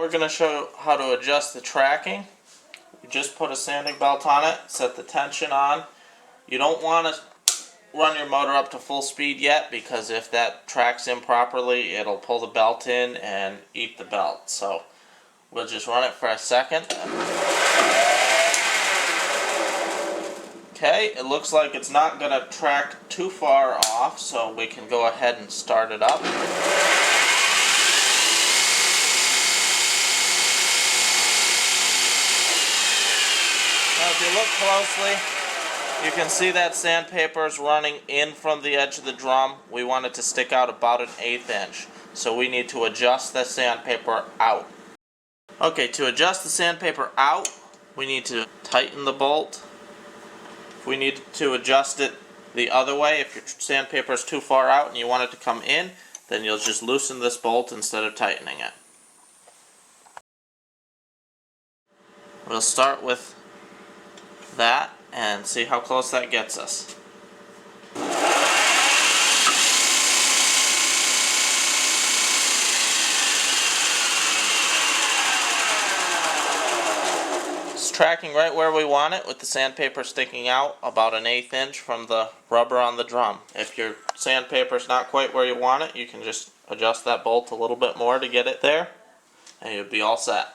We're going to show how to adjust the tracking. You just put a sanding belt on it, set the tension on. You don't want to run your motor up to full speed yet, because if that tracks improperly, it'll pull the belt in and eat the belt. So we'll just run it for a second. Okay, it looks like it's not going to track too far off, so we can go ahead and start it up. Now if you look closely, you can see that sandpaper is running in from the edge of the drum. We want it to stick out about 1/8 inch. So we need to adjust the sandpaper out. Okay, to adjust the sandpaper out, we need to tighten the bolt. If we need to adjust it the other way, if your sandpaper is too far out and you want it to come in, then you'll just loosen this bolt instead of tightening it. We'll start with that and see how close that gets us. It's tracking right where we want it, with the sandpaper sticking out about 1/8 inch from the rubber on the drum. If your sandpaper is not quite where you want it, you can just adjust that bolt a little bit more to get it there, and you'll be all set.